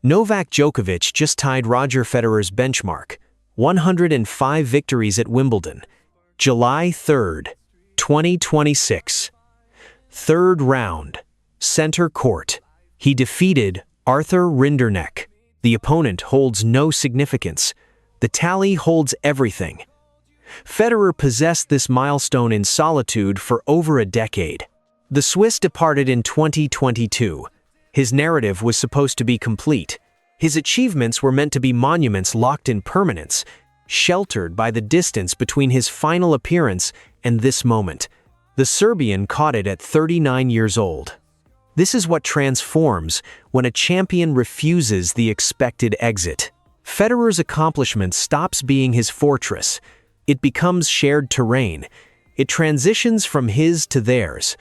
Novak Djokovic just tied Roger Federer's benchmark, 105 victories at Wimbledon, July 3rd, 2026. Third round, center court. He defeated Arthur Rinderknecht. The opponent holds no significance. The tally holds everything. Federer possessed this milestone in solitude for over a decade. The Swiss departed in 2022. His narrative was supposed to be complete. His achievements were meant to be monuments locked in permanence, sheltered by the distance between his final appearance and this moment. The Serbian caught it at 39 years old. This is what transforms when a champion refuses the expected exit. Federer's accomplishment stops being his fortress. It becomes shared terrain. It transitions from his to theirs.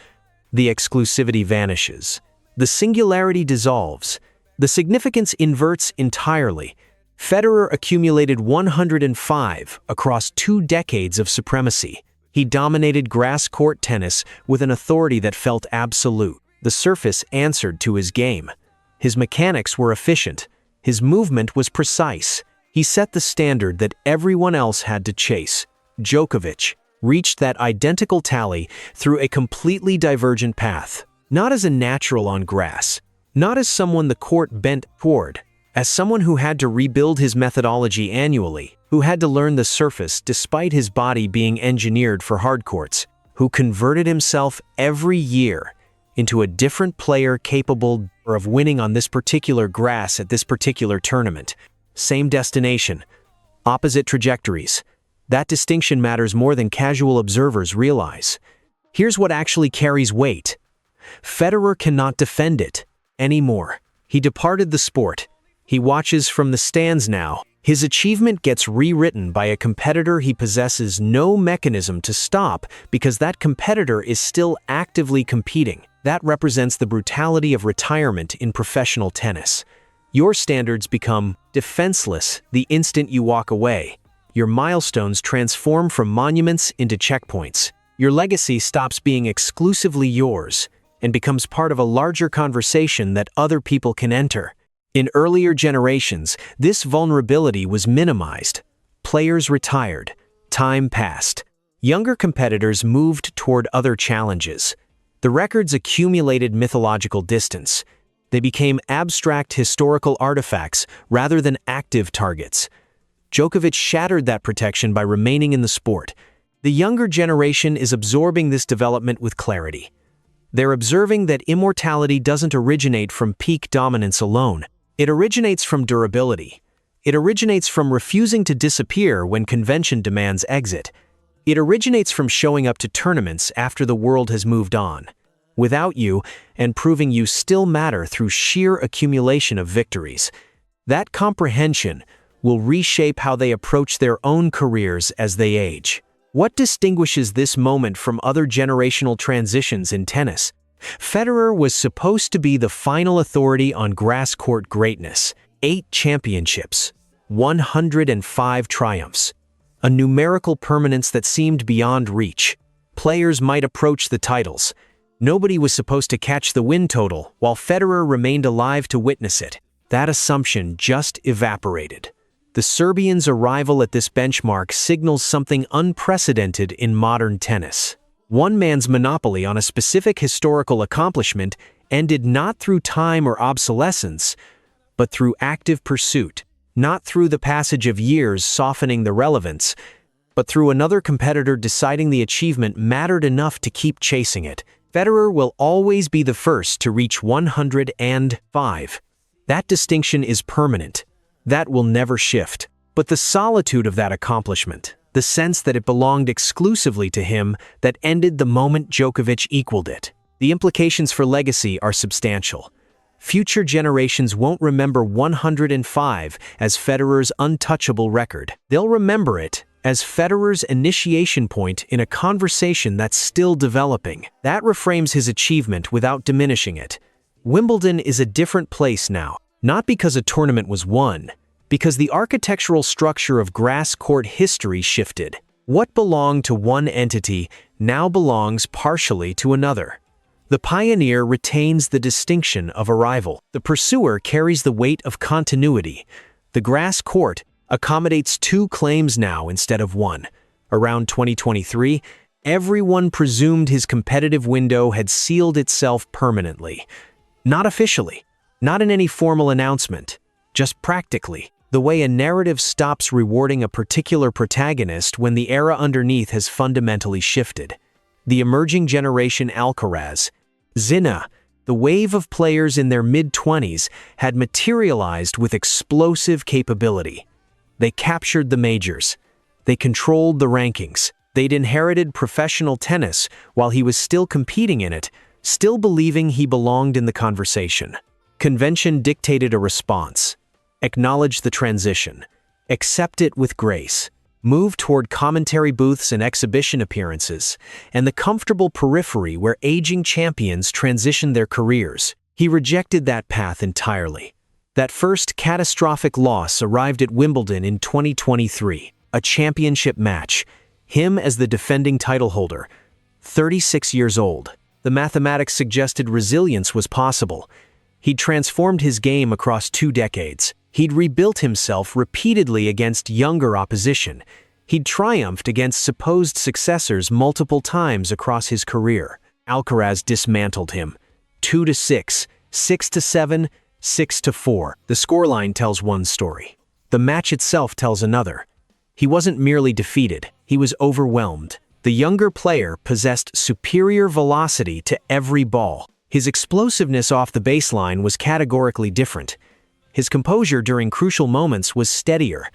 The exclusivity vanishes. The singularity dissolves. The significance inverts entirely. Federer accumulated 105 across 2 decades of supremacy. He dominated grass court tennis with an authority that felt absolute. The surface answered to his game. His mechanics were efficient. His movement was precise. He set the standard that everyone else had to chase. Djokovic reached that identical tally through a completely divergent path. Not as a natural on grass, not as someone the court bent toward, as someone who had to rebuild his methodology annually, who had to learn the surface despite his body being engineered for hard courts, who converted himself every year into a different player capable of winning on this particular grass at this particular tournament. Same destination, opposite trajectories. That distinction matters more than casual observers realize. Here's what actually carries weight. Federer cannot defend it anymore. He departed the sport. He watches from the stands now. His achievement gets rewritten by a competitor he possesses no mechanism to stop because that competitor is still actively competing. That represents the brutality of retirement in professional tennis. Your standards become defenseless the instant you walk away. Your milestones transform from monuments into checkpoints. Your legacy stops being exclusively yours and becomes part of a larger conversation that other people can enter. In earlier generations, this vulnerability was minimized. Players retired. Time passed. Younger competitors moved toward other challenges. The records accumulated mythological distance. They became abstract historical artifacts rather than active targets. Djokovic shattered that protection by remaining in the sport. The younger generation is absorbing this development with clarity. They're observing that immortality doesn't originate from peak dominance alone. It originates from durability. It originates from refusing to disappear when convention demands exit. It originates from showing up to tournaments after the world has moved on, without you, and proving you still matter through sheer accumulation of victories. That comprehension will reshape how they approach their own careers as they age. What distinguishes this moment from other generational transitions in tennis? Federer was supposed to be the final authority on grass court greatness. 8 championships, 105 triumphs, a numerical permanence that seemed beyond reach. Players might approach the titles. Nobody was supposed to catch the win total, while Federer remained alive to witness it. That assumption just evaporated. The Serbian's arrival at this benchmark signals something unprecedented in modern tennis. One man's monopoly on a specific historical accomplishment ended not through time or obsolescence, but through active pursuit. Not through the passage of years softening the relevance, but through another competitor deciding the achievement mattered enough to keep chasing it. Federer will always be the first to reach 105. That distinction is permanent. That will never shift. But the solitude of that accomplishment, the sense that it belonged exclusively to him, that ended the moment Djokovic equaled it. The implications for legacy are substantial. Future generations won't remember 105 as Federer's untouchable record. They'll remember it as Federer's initiation point in a conversation that's still developing. That reframes his achievement without diminishing it. Wimbledon is a different place now, not because a tournament was won, because the architectural structure of grass court history shifted. What belonged to one entity now belongs partially to another. The pioneer retains the distinction of arrival. The pursuer carries the weight of continuity. The grass court accommodates two claims now instead of one. Around 2023, everyone presumed his competitive window had sealed itself permanently. Not officially, not in any formal announcement, just practically. The way a narrative stops rewarding a particular protagonist when the era underneath has fundamentally shifted. The emerging generation Alcaraz, Sinner, the wave of players in their mid-20s had materialized with explosive capability. They captured the majors. They controlled the rankings. They'd inherited professional tennis while he was still competing in it, still believing he belonged in the conversation. Convention dictated a response. Acknowledge the transition. Accept it with grace. Move toward commentary booths and exhibition appearances, and the comfortable periphery where aging champions transition their careers. He rejected that path entirely. That first catastrophic loss arrived at Wimbledon in 2023, a championship match, him as the defending title holder, 36 years old. The mathematics suggested resilience was possible. He'd transformed his game across 2 decades. He'd rebuilt himself repeatedly against younger opposition. He'd triumphed against supposed successors multiple times across his career. Alcaraz dismantled him. 2-6, 6-7, 6-4. The scoreline tells one story. The match itself tells another. He wasn't merely defeated, he was overwhelmed. The younger player possessed superior velocity to every ball. His explosiveness off the baseline was categorically different. His composure during crucial moments was steadier.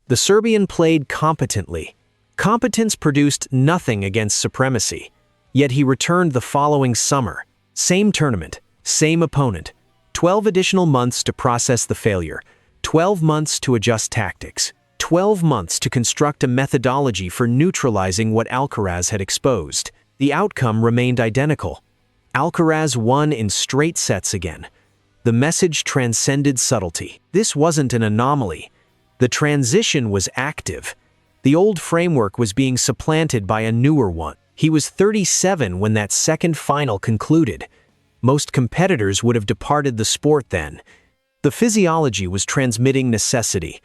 The Serbian played competently. Competence produced nothing against supremacy. Yet he returned the following summer. Same tournament, same opponent. 12 additional months to process the failure. 12 months to adjust tactics. 12 months to construct a methodology for neutralizing what Alcaraz had exposed. The outcome remained identical. Alcaraz won in straight sets again. The message transcended subtlety. This wasn't an anomaly. The transition was active. The old framework was being supplanted by a newer one. He was 37 when that second final concluded. Most competitors would have departed the sport then. The physiology was transmitting necessity.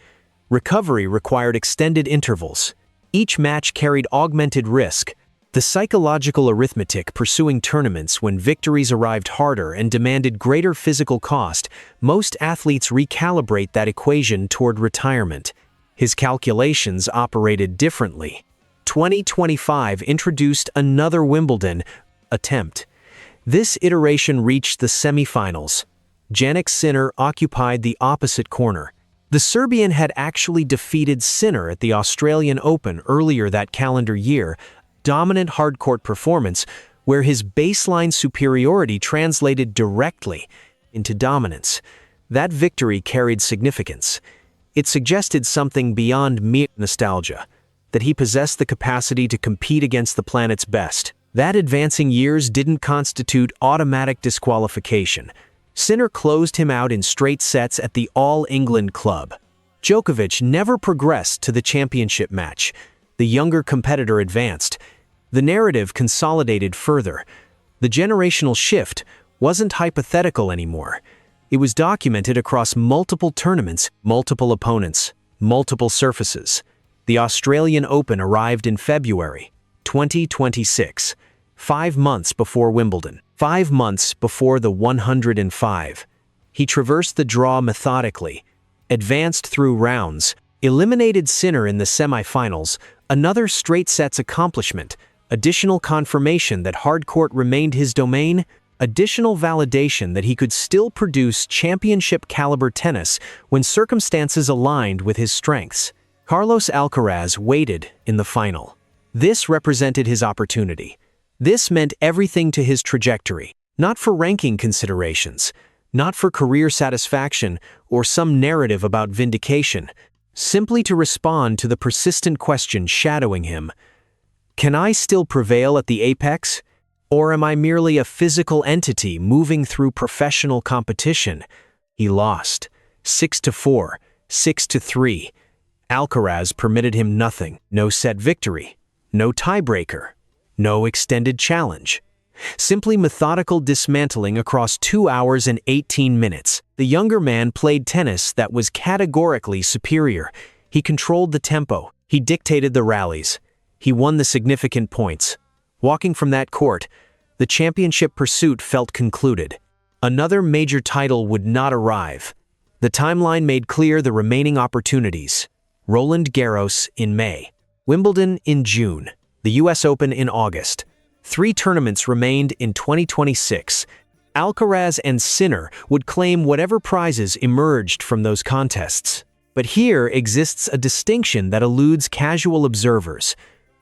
Recovery required extended intervals. Each match carried augmented risk. The psychological arithmetic pursuing tournaments when victories arrived harder and demanded greater physical cost, most athletes recalibrate that equation toward retirement. His calculations operated differently. 2025 introduced another Wimbledon attempt. This iteration reached the semifinals. Jannik Sinner occupied the opposite corner. The Serbian had actually defeated Sinner at the Australian Open earlier that calendar year, dominant hardcourt performance where his baseline superiority translated directly into dominance. That victory carried significance. It suggested something beyond mere nostalgia, that he possessed the capacity to compete against the planet's best. That advancing years didn't constitute automatic disqualification. Sinner closed him out in straight sets at the All England Club. Djokovic never progressed to the championship match. The younger competitor advanced. The narrative consolidated further. The generational shift wasn't hypothetical anymore. It was documented across multiple tournaments, multiple opponents, multiple surfaces. The Australian Open arrived in February 2026, 5 months before Wimbledon, 5 months before the 105. He traversed the draw methodically, advanced through rounds, eliminated Sinner in the semifinals, another straight sets accomplishment, additional confirmation that hardcourt remained his domain, additional validation that he could still produce championship-caliber tennis when circumstances aligned with his strengths. Carlos Alcaraz waited in the final. This represented his opportunity. This meant everything to his trajectory, not for ranking considerations, not for career satisfaction or some narrative about vindication, simply to respond to the persistent question shadowing him. Can I still prevail at the apex? Or am I merely a physical entity moving through professional competition? He lost. 6-4, 6-3. Alcaraz permitted him nothing. No set victory. No tiebreaker. No extended challenge. Simply methodical dismantling across 2 hours and 18 minutes. The younger man played tennis that was categorically superior. He controlled the tempo. He dictated the rallies. He won the significant points. Walking from that court, the championship pursuit felt concluded. Another major title would not arrive. The timeline made clear the remaining opportunities. Roland Garros in May, Wimbledon in June, the US Open in August. 3 tournaments remained in 2026. Alcaraz and Sinner would claim whatever prizes emerged from those contests. But here exists a distinction that eludes casual observers.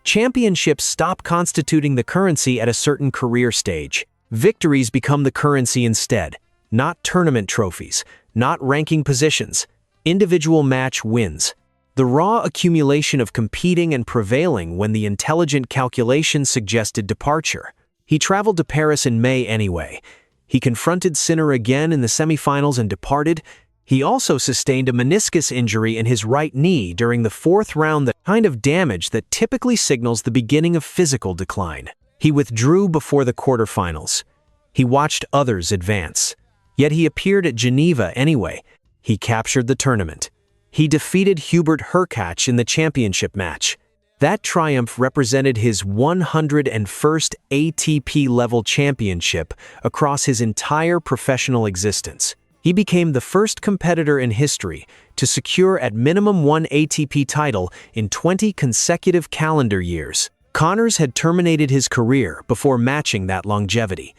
Championships stop constituting the currency at a certain career stage. Victories become the currency instead. Not tournament trophies, not ranking positions. Individual match wins. The raw accumulation of competing and prevailing when the intelligent calculation suggested departure. He traveled to Paris in May anyway. He confronted Sinner again in the semifinals and departed. He also sustained a meniscus injury in his right knee during the 4th round, the kind of damage that typically signals the beginning of physical decline. He withdrew before the quarterfinals. He watched others advance. Yet he appeared at Geneva anyway. He captured the tournament. He defeated Hubert Hurkacz in the championship match. That triumph represented his 101st ATP-level championship across his entire professional existence. He became the first competitor in history to secure at minimum 1 ATP title in 20 consecutive calendar years. Connors had terminated his career before matching that longevity.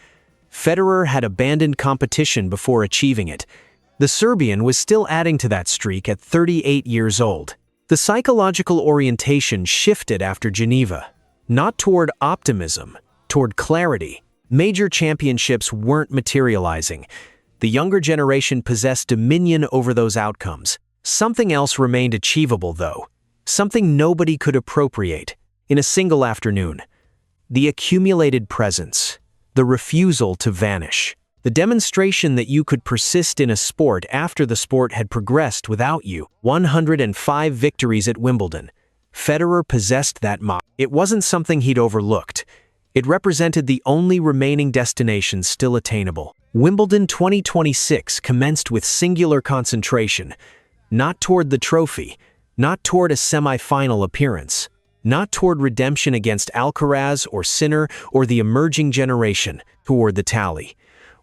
Federer had abandoned competition before achieving it. The Serbian was still adding to that streak at 38 years old. The psychological orientation shifted after Geneva, not toward optimism, toward clarity. Major championships weren't materializing. The younger generation possessed dominion over those outcomes. Something else remained achievable, though. Something nobody could appropriate in a single afternoon. The accumulated presence. The refusal to vanish. The demonstration that you could persist in a sport after the sport had progressed without you. 105 victories at Wimbledon. Federer possessed that mark. It wasn't something he'd overlooked. It represented the only remaining destination still attainable. Wimbledon 2026 commenced with singular concentration. Not toward the trophy, not toward a semi-final appearance, not toward redemption against Alcaraz or Sinner or the emerging generation, toward the tally.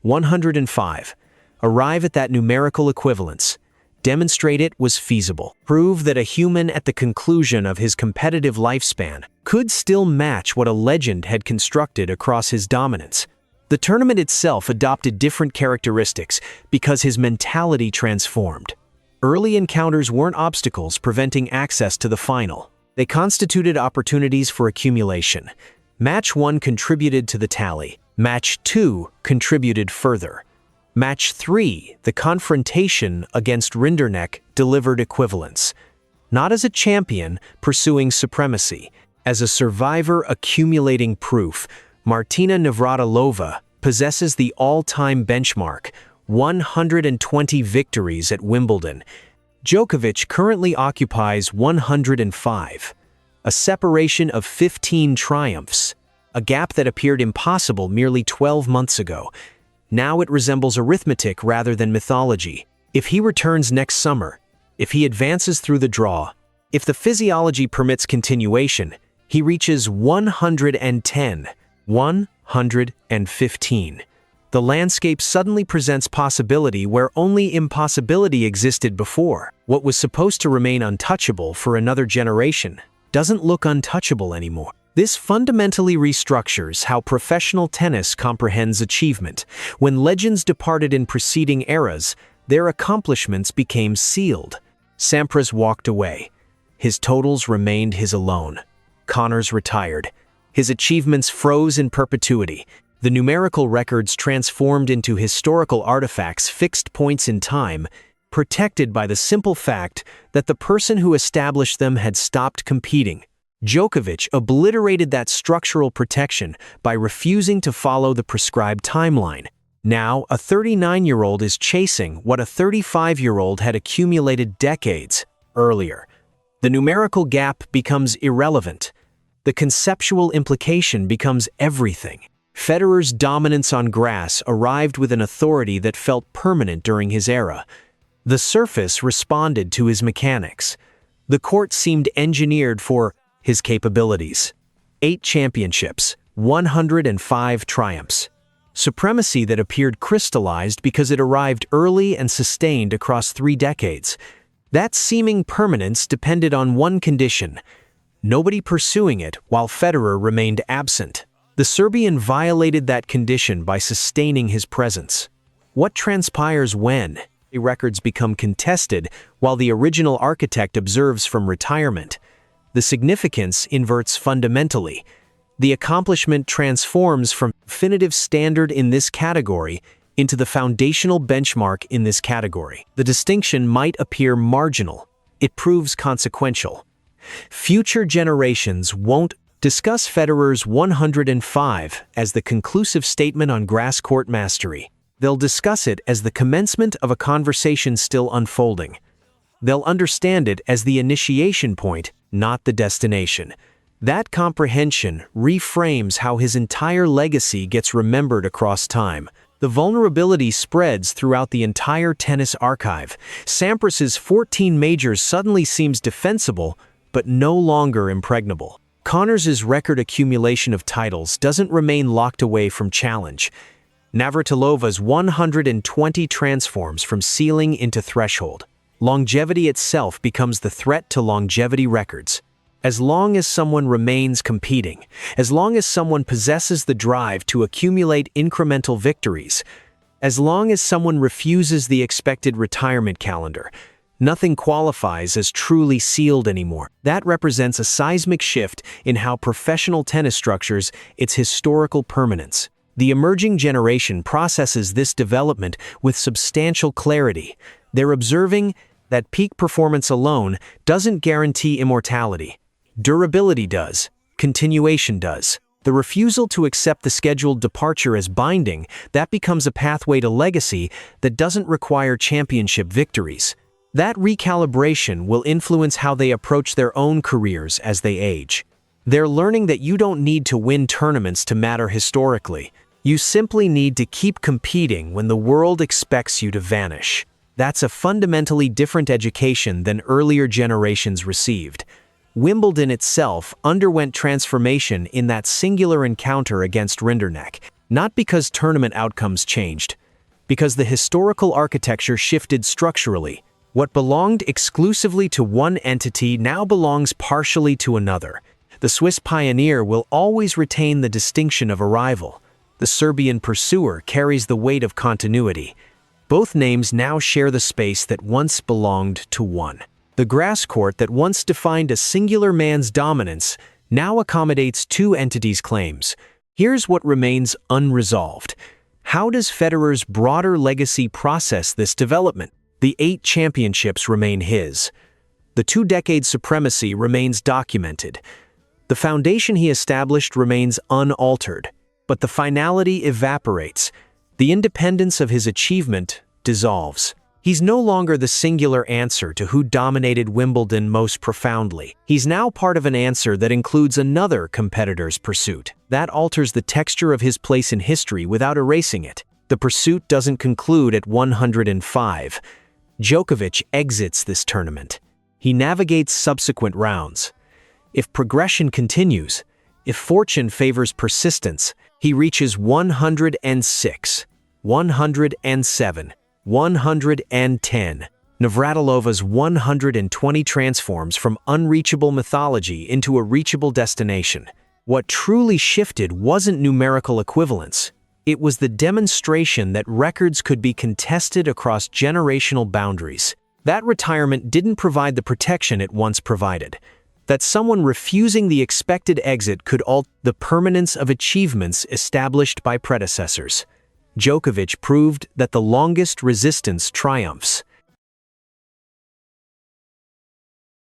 105. Arrive at that numerical equivalence. Demonstrate it was feasible. Prove that a human at the conclusion of his competitive lifespan could still match what a legend had constructed across his dominance. The tournament itself adopted different characteristics because his mentality transformed. Early encounters weren't obstacles preventing access to the final. They constituted opportunities for accumulation. Match 1 contributed to the tally. Match 2 contributed further. Match 3, the confrontation against Rinderknecht, delivered equivalence. Not as a champion pursuing supremacy, as a survivor accumulating proof, Martina Navratilova possesses the all-time benchmark, 120 victories at Wimbledon. Djokovic currently occupies 105, a separation of 15 triumphs. A gap that appeared impossible merely 12 months ago. Now it resembles arithmetic rather than mythology. If he returns next summer, if he advances through the draw, if the physiology permits continuation, he reaches 110, 115. The landscape suddenly presents possibility where only impossibility existed before. What was supposed to remain untouchable for another generation doesn't look untouchable anymore. This fundamentally restructures how professional tennis comprehends achievement. When legends departed in preceding eras, their accomplishments became sealed. Sampras walked away. His totals remained his alone. Connors retired. His achievements froze in perpetuity. The numerical records transformed into historical artifacts, fixed points in time, protected by the simple fact that the person who established them had stopped competing. Djokovic obliterated that structural protection by refusing to follow the prescribed timeline. Now, a 39-year-old is chasing what a 35-year-old had accumulated decades earlier. The numerical gap becomes irrelevant. The conceptual implication becomes everything. Federer's dominance on grass arrived with an authority that felt permanent during his era. The surface responded to his mechanics. The court seemed engineered for his capabilities. 8 championships, 105 triumphs. Supremacy that appeared crystallized because it arrived early and sustained across 3 decades. That seeming permanence depended on one condition: nobody pursuing it while Federer remained absent. The Serbian violated that condition by sustaining his presence. What transpires when records become contested while the original architect observes from retirement? The significance inverts fundamentally. The accomplishment transforms from definitive standard in this category into the foundational benchmark in this category. The distinction might appear marginal. It proves consequential. Future generations won't discuss Federer's 105 as the conclusive statement on grass court mastery. They'll discuss it as the commencement of a conversation still unfolding. They'll understand it as the initiation point, not the destination. That comprehension reframes how his entire legacy gets remembered across time. The vulnerability spreads throughout the entire tennis archive. Sampras's 14 majors suddenly seems defensible, but no longer impregnable. Connors's record accumulation of titles doesn't remain locked away from challenge. Navratilova's 120 transforms from ceiling into threshold. Longevity itself becomes the threat to longevity records. As long as someone remains competing, as long as someone possesses the drive to accumulate incremental victories, as long as someone refuses the expected retirement calendar, nothing qualifies as truly sealed anymore. That represents a seismic shift in how professional tennis structures its historical permanence. The emerging generation processes this development with substantial clarity. They're observing that peak performance alone doesn't guarantee immortality. Durability does. Continuation does. The refusal to accept the scheduled departure as binding, that becomes a pathway to legacy that doesn't require championship victories. That recalibration will influence how they approach their own careers as they age. They're learning that you don't need to win tournaments to matter historically. You simply need to keep competing when the world expects you to vanish. That's a fundamentally different education than earlier generations received. Wimbledon itself underwent transformation in that singular encounter against Rinderknech, not because tournament outcomes changed, because the historical architecture shifted structurally. What belonged exclusively to one entity now belongs partially to another. The Swiss pioneer will always retain the distinction of arrival. The Serbian pursuer carries the weight of continuity. Both names now share the space that once belonged to one. The grass court that once defined a singular man's dominance now accommodates 2 entities' claims. Here's what remains unresolved. How does Federer's broader legacy process this development? The 8 championships remain his. The 2-decade supremacy remains documented. The foundation he established remains unaltered, but the finality evaporates. The independence of his achievement dissolves. He's no longer the singular answer to who dominated Wimbledon most profoundly. He's now part of an answer that includes another competitor's pursuit. That alters the texture of his place in history without erasing it. The pursuit doesn't conclude at 105. Djokovic exits this tournament. He navigates subsequent rounds. If progression continues, if fortune favors persistence, he reaches 106, 107, 110. Navratilova's 120 transforms from unreachable mythology into a reachable destination. What truly shifted wasn't numerical equivalence. It was the demonstration that records could be contested across generational boundaries. That retirement didn't provide the protection it once provided. That someone refusing the expected exit could alter the permanence of achievements established by predecessors. Djokovic proved that the longest resistance triumphs.